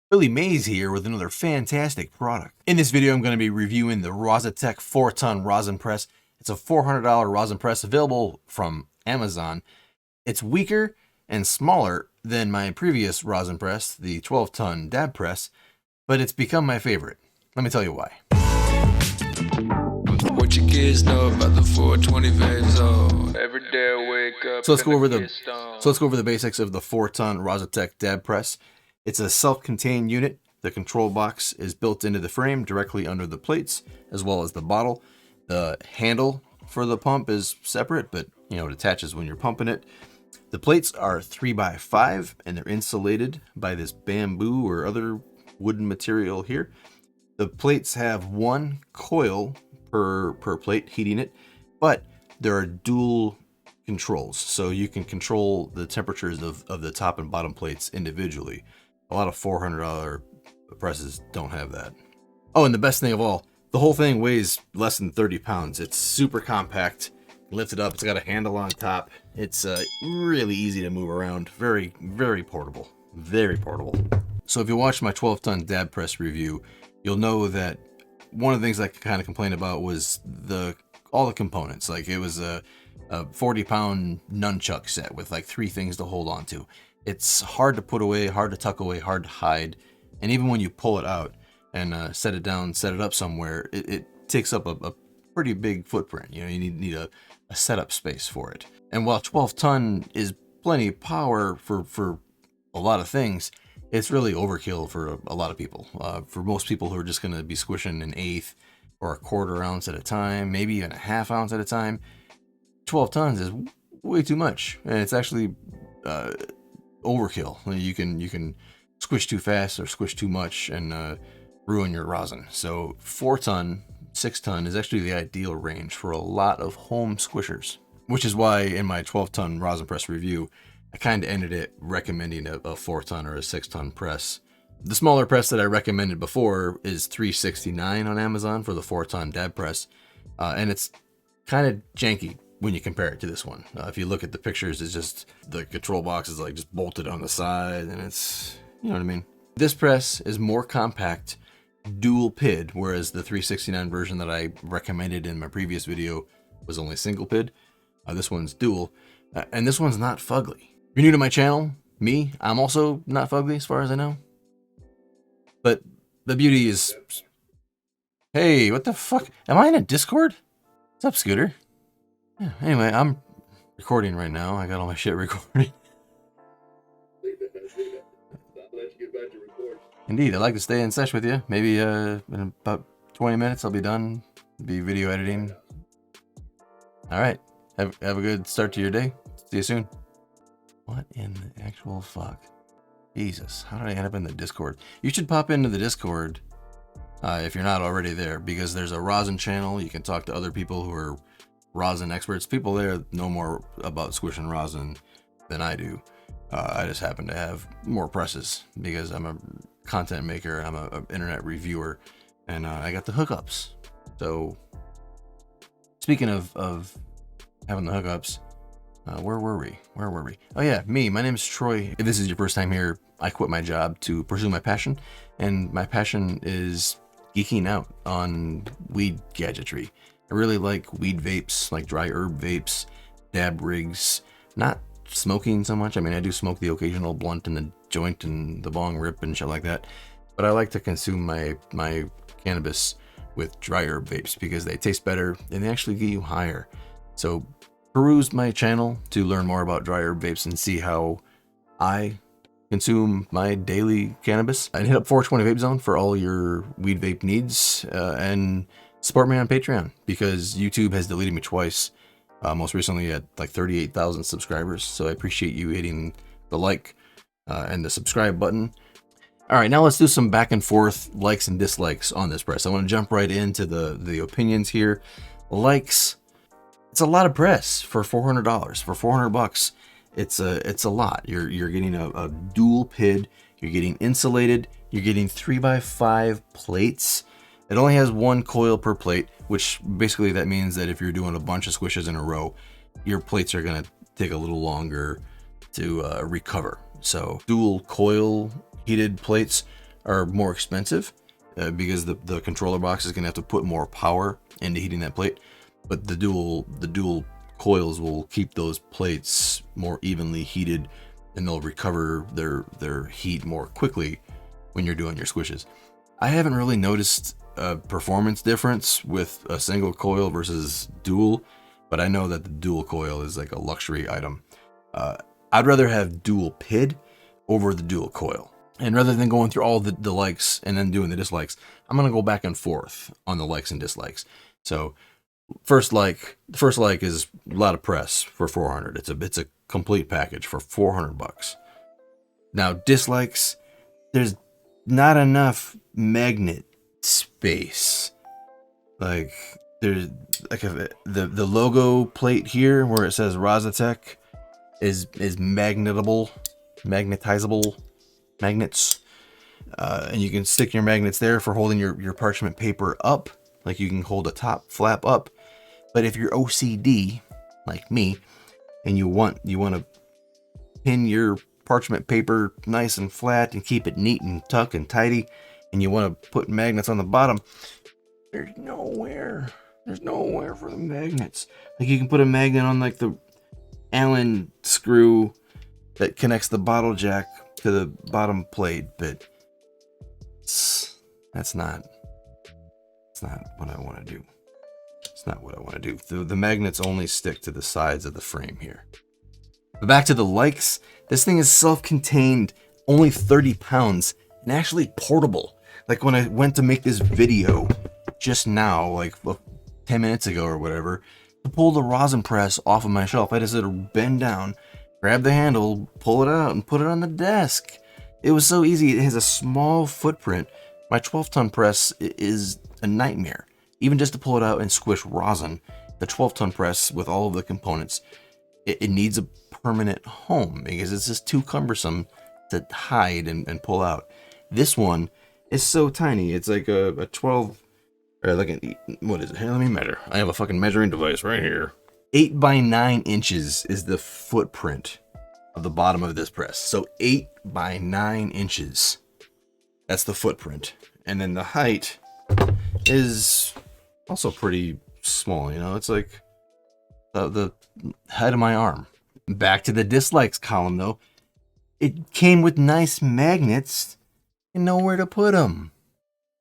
Billy Mays here with another fantastic product. In this video, I'm going to be reviewing the Rositek 4-ton rosin press. It's a $400 rosin press available from Amazon. It's weaker and smaller than my previous rosin press, the 12-ton dab press, but it's become my favorite. Let me tell you why. What your kids know about the 420 vapes, oh. Every day I wake up. So let's go over the basics of the 4-ton Rositek dab press. It's a self-contained unit. The control box is built into the frame directly under the plates, as well as the bottle. The handle for the pump is separate, but it attaches when you're pumping it. The plates are 3x5 and they're insulated by this bamboo or other wooden material here. The plates have one coil per plate heating it, but there are dual controls, so you can control the temperatures of the top and bottom plates individually. A lot of $400 presses don't have that. Oh, and the best thing of all, the whole thing weighs less than 30 pounds. It's super compact. Lift it up. It's got a handle on top. It's really easy to move around. Very, very portable. Very portable. So if you watched my 12-ton dab press review, you'll know that one of the things I kind of complained about was all the components. Like, it was a 40-pound nunchuck set with like 3 things to hold on to. It's hard to put away, hard to tuck away, hard to hide. And even when you pull it out and set it down, set it up somewhere, it takes up a pretty big footprint. You need a setup space for it. And while 12-ton is plenty of power for a lot of things, it's really overkill for a lot of people. For most people who are just going to be squishing an 1/8 or a 1/4 ounce at a time, maybe even a 1/2 ounce at a time, 12 tons is way too much. And it's actually overkill. You can squish too fast or squish too much and ruin your rosin. So 4-ton, 6-ton is actually the ideal range for a lot of home squishers, which is why in my 12-ton rosin press review, I kind of ended it recommending a 4-ton or a 6-ton press. The smaller press that I recommended before is $369 on Amazon for the 4-ton dab press, and it's kind of janky when you compare it to this one. If you look at the pictures, it's just the control box is like just bolted on the side, and it's, you know what I mean. This press is more compact, dual PID, whereas the 369 version that I recommended in my previous video was only single PID. This one's dual, and this one's not fugly. If you're new to my channel, I'm also not fugly as far as I know. But the beauty is, hey, what the fuck? Am I in a Discord? What's up, Scooter? Yeah, anyway, I'm recording right now. I got all my shit recording. Indeed, I'd like to stay in sesh with you. Maybe in about 20 minutes I'll be done. Be video editing. All right. Have a good start to your day. See you soon. What in the actual fuck? Jesus, how did I end up in the Discord? You should pop into the Discord if you're not already there, because there's a rosin channel. You can talk to other people who are rosin experts. People there know more about squishing rosin than I do. I just happen to have more presses because I'm a content maker. I'm an internet reviewer, and I got the hookups. So speaking of having the hookups, where were we? Oh yeah, my name is Troy. If this is your first time here, I quit my job to pursue my passion, and my passion is geeking out on weed gadgetry. I really like weed vapes, like dry herb vapes, dab rigs, not smoking so much. I mean, I do smoke the occasional blunt and the joint and the bong rip and shit like that, but I like to consume my cannabis with dry herb vapes because they taste better and they actually get you higher. So peruse my channel to learn more about dry herb vapes and see how I consume my daily cannabis. And hit up 420 Vape Zone for all your weed vape needs, and support me on Patreon because YouTube has deleted me twice. Most recently at like 38,000 subscribers. So I appreciate you hitting the like and the subscribe button. All right, now let's do some back and forth likes and dislikes on this press. I want to jump right into the opinions here. Likes. It's a lot of press for $400. For $400, it's a lot. You're getting a dual PID. You're getting insulated. You're getting 3x5 plates. It only has one coil per plate, which basically that means that if you're doing a bunch of squishes in a row, your plates are gonna take a little longer to recover. So dual coil heated plates are more expensive because the controller box is going to have to put more power into heating that plate. But the dual coils will keep those plates more evenly heated, and they'll recover their heat more quickly when you're doing your squishes. I haven't really noticed a performance difference with a single coil versus dual, but I know that the dual coil is like a luxury item. I'd rather have dual PID over the dual coil. And rather than going through all the likes and then doing the dislikes, I'm going to go back and forth on the likes and dislikes. So the first like is a lot of press for 400. It's a complete package for $400. Now dislikes, there's not enough magnet space. Like there's like the logo plate here where it says Rositek is magnetizable magnets, and you can stick your magnets there for holding your parchment paper up, like you can hold a top flap up. But if you're OCD like me and you want to pin your parchment paper nice and flat and keep it neat and tucked and tidy, and you want to put magnets on the bottom, there's nowhere for the magnets. Like you can put a magnet on like the Allen screw that connects the bottle jack to the bottom plate, but that's not what I want to do. It's not what I want to do. The magnets only stick to the sides of the frame here. But back to the likes. This thing is self-contained, only 30 pounds, and actually portable. Like when I went to make this video just now, like 10 minutes ago or whatever, to pull the rosin press off of my shelf, I just had to bend down, grab the handle, pull it out, and put it on the desk. It was so easy. It has a small footprint. My 12-ton press is a nightmare. Even just to pull it out and squish rosin, the 12-ton press with all of the components, it needs a permanent home because it's just too cumbersome to hide and pull out. This one is so tiny. It's like a 12, or like what is it? Here, let me measure. I have a fucking measuring device right here. 8 by 9 inches is the footprint of the bottom of this press. So 8 by 9 inches. That's the footprint. And then the height is also pretty small, you know, it's like the height of my arm. Back to the dislikes column though. It came with nice magnets and nowhere to put them.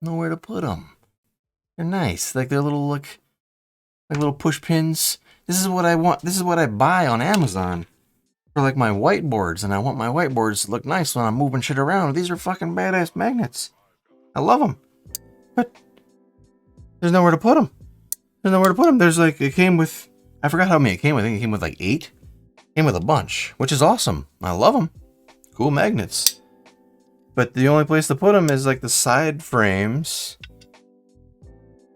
They're nice. Like they're little like little push pins. This is what I want. This is what I buy on Amazon for like my whiteboards, and I want my whiteboards to look nice when I'm moving shit around. These are fucking badass magnets. I love them. But there's nowhere to put them. There's like, it came with, I forgot how many it came with. I think it came with like 8. It came with a bunch, which is awesome. I love them. Cool magnets. But the only place to put them is like the side frames,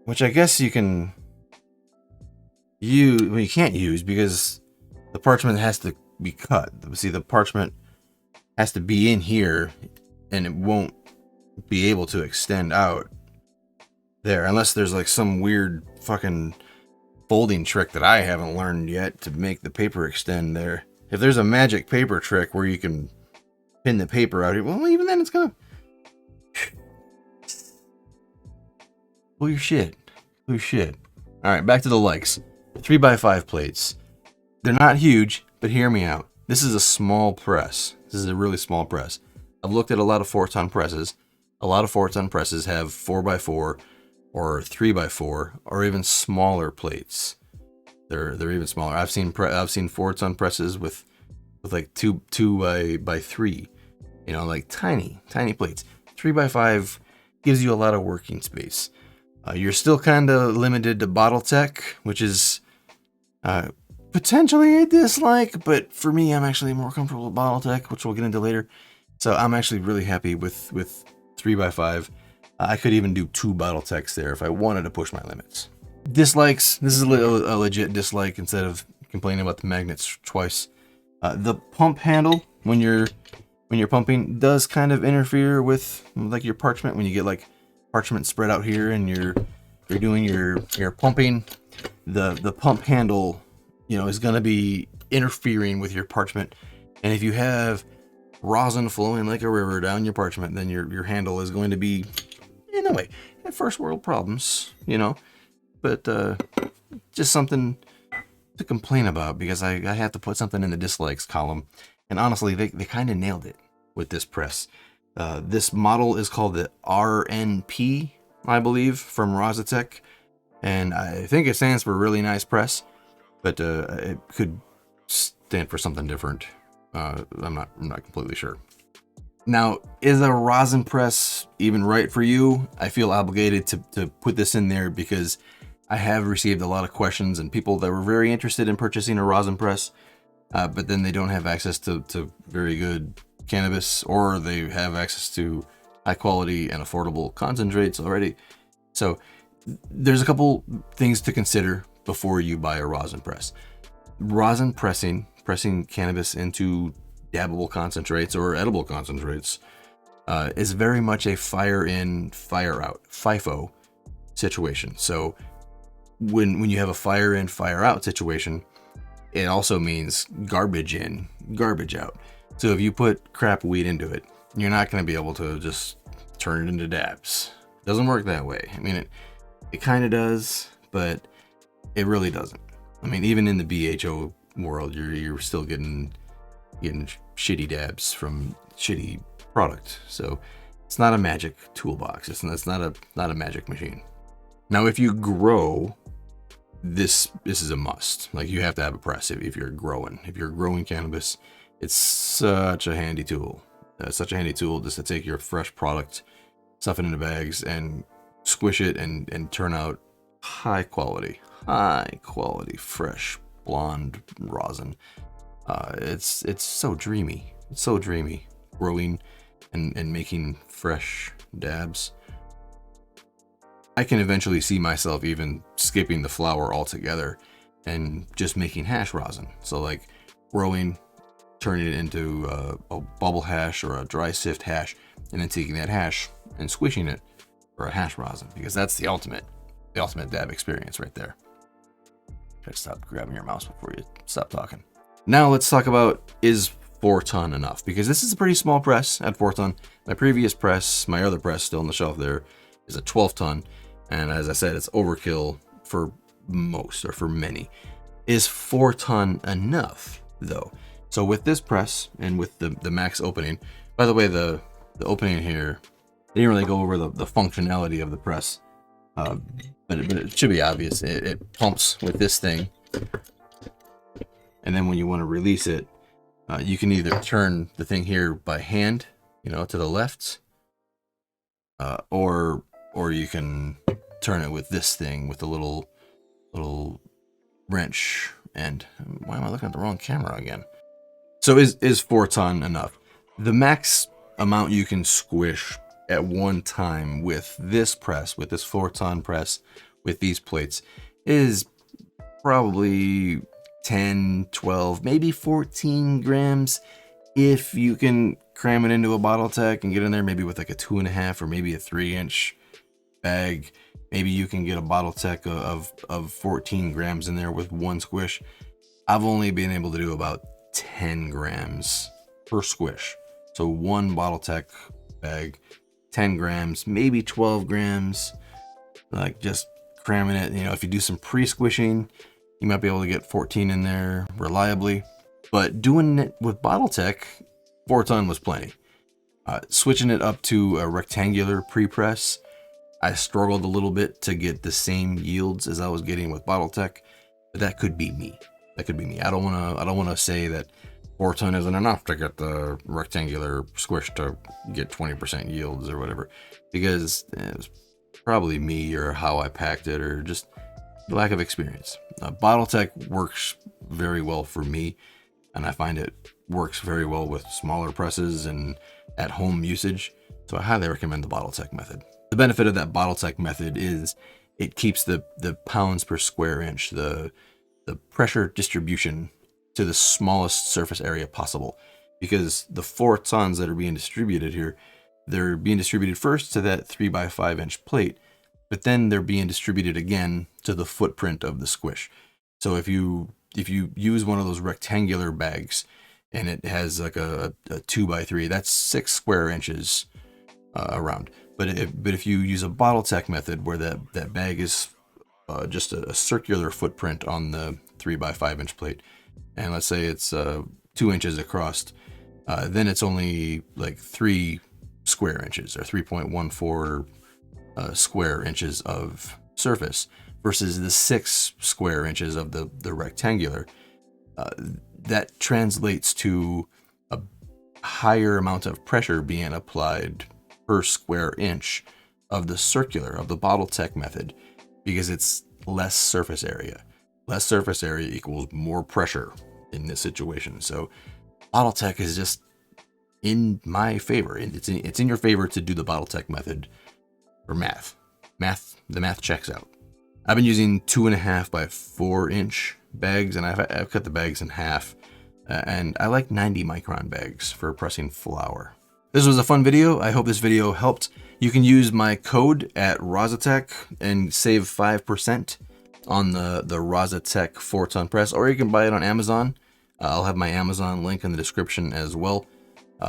which I guess you can use, well, you can't use because the parchment has to be cut. See, the parchment has to be in here and it won't be able to extend out there unless there's like some weird fucking folding trick that I haven't learned yet to make the paper extend there. If there's a magic paper trick where you can pin the paper out here, well, even then it's gonna pull your shit. All right, back to the likes. 3x5 plates. They're not huge, but hear me out. This is a small press. This is a really small press. I've looked at a lot of 4-ton presses. A lot of 4-ton presses have 4x4 or 3x4 or even smaller plates. They're even smaller. I've seen 4-ton presses with like 2 by 3. You know, like tiny plates. 3x5 gives you a lot of working space. You're still kind of limited to bottle tech, which is potentially a dislike, but for me, I'm actually more comfortable with bottle tech, which we'll get into later. So I'm actually really happy with 3x5. I could even do 2 bottle techs there if I wanted to push my limits. Dislikes. This is a legit dislike instead of complaining about the magnets twice. The pump handle when you're pumping does kind of interfere with like your parchment when you get like parchment spread out here and you're doing your pumping. The pump handle, you know, is going to be interfering with your parchment. And if you have rosin flowing like a river down your parchment, then your handle is going to be, in a way, first world problems, you know. But just something to complain about, because I had to put something in the dislikes column. And honestly, they kind of nailed it with this press. This model is called the RNP, I believe, from Rositek. And I think it stands for really nice press, but it could stand for something different. I'm not completely sure. Now, is a rosin press even right for you? I feel obligated to put this in there because I have received a lot of questions and people that were very interested in purchasing a rosin press, but then they don't have access to very good cannabis, or they have access to high quality and affordable concentrates already. So there's a couple things to consider before you buy a rosin press. Rosin pressing cannabis into dabbable concentrates or edible concentrates is very much a fire in, fire out, FIFO situation. So when you have a fire in, fire out situation, it also means garbage in, garbage out. So if you put crap weed into it, you're not going to be able to just turn it into dabs. It doesn't work that way. I mean, it kind of does, but it really doesn't. I mean, even in the BHO world, you're still getting shitty dabs from shitty product. So it's not a magic toolbox. It's not a magic machine. Now, if you grow, this is a must. Like, you have to have a press if you're growing. If you're growing cannabis, it's such a handy tool. Such a handy tool just to take your fresh product, stuff it into bags, and squish it and turn out high quality, fresh blonde rosin. It's so dreamy. It's so dreamy. Growing and making fresh dabs. I can eventually see myself even skipping the flower altogether and just making hash rosin. So like growing, turning it into a bubble hash or a dry sift hash, and then taking that hash and squishing it for a hash rosin, because that's the ultimate dab experience right there. Try to stop grabbing your mouse before you stop talking. Now let's talk about, is 4 ton enough? Because this is a pretty small press at 4 ton. My previous press, my other press still on the shelf there, is a 12 ton. And as I said, it's overkill for most, or for many. Is 4 ton enough though? So with this press and with the max opening, by the way, the opening here, they didn't really go over the functionality of the press, but it should be obvious. It pumps with this thing, and then when you want to release it, you can either turn the thing here by hand, to the left, or you can turn it with this thing with a little wrench. And why am I looking at the wrong camera again? So is 4 ton enough? The max amount you can squish at one time with this press, with this 4 ton press, with these plates, is probably 10, 12, maybe 14 grams. If you can cram it into a bottle tech and get in there maybe with like a 2.5 or maybe a 3-inch bag, maybe you can get a bottle tech of 14 grams in there with one squish. I've only been able to do about 10 grams per squish. So one bottle tech bag, 10 grams, maybe 12 grams, like just cramming it. If you do some pre-squishing, you might be able to get 14 in there reliably. But doing it with bottle tech, 4 ton was plenty. Switching it up to a rectangular pre-press, I struggled a little bit to get the same yields as I was getting with bottle tech, but that could be me. I don't want to say that 4 ton isn't enough to get the rectangular squish to get 20% yields or whatever, because it was probably me or how I packed it or just lack of experience. Bottle tech works very well for me, and I find it works very well with smaller presses and at home usage. So I highly recommend the bottle tech method. The benefit of that bottle tech method is it keeps the pounds per square inch, the pressure distribution to the smallest surface area possible, because the 4 tons that are being distributed here, they're being distributed first to that 3x5 inch plate, but then they're being distributed again to the footprint of the squish. So if you use one of those rectangular bags, and it has like a 2x3. That's 6 square inches around. But if you use a BottleTech method where that bag is just a circular footprint on the 3x5 inch plate, and let's say it's 2 inches across, then it's only like 3 square inches or 3.14 square inches of surface versus the 6 square inches of the rectangular. That translates to a higher amount of pressure being applied per square inch of the circular, of the BottleTech method, because it's less surface area. Less surface area equals more pressure in this situation. So BottleTech is just in my favor. It's in your favor to do the BottleTech method for math. The math checks out. I've been using 2.5 by 4 inch bags, and I've cut the bags in half. And I like 90 micron bags for pressing flour. This was a fun video. I hope this video helped. You can use my code at Rositek and save 5% on the Rositek 4-ton press, or you can buy it on Amazon. I'll have my Amazon link in the description as well.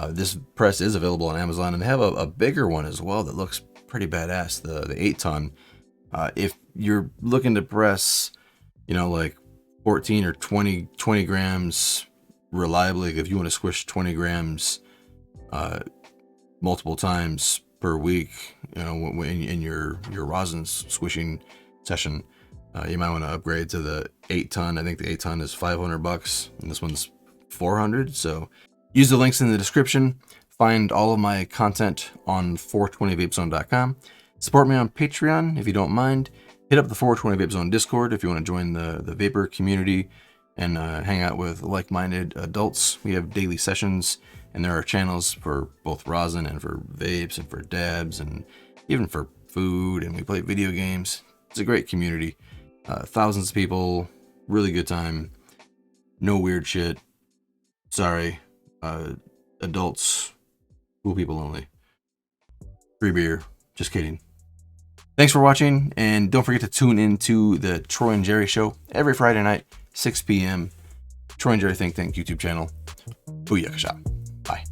This press is available on Amazon, and they have a bigger one as well that looks pretty badass, the 8-ton. If you're looking to press, like 14 or 20 grams reliably, if you want to squish 20 grams multiple times per week, in your rosin squishing session, you might want to upgrade to the 8-ton. I think the 8-ton is $500 and this one's $400. So use the links in the description. Find all of my content on 420vapezone.com. Support me on Patreon if you don't mind. Hit up the 420 Vape Zone Discord if you want to join the vapor community and hang out with like-minded adults. We have daily sessions, and there are channels for both rosin and for vapes and for dabs and even for food, and we play video games. It's a great community. Thousands of people, really good time, no weird shit. Sorry, adults, cool people only. Free beer, just kidding. Thanks for watching, and don't forget to tune into the Troy and Jerry show every Friday night, 6 p.m. Troy and Jerry Think Tank YouTube channel. Booyakasha. Bye.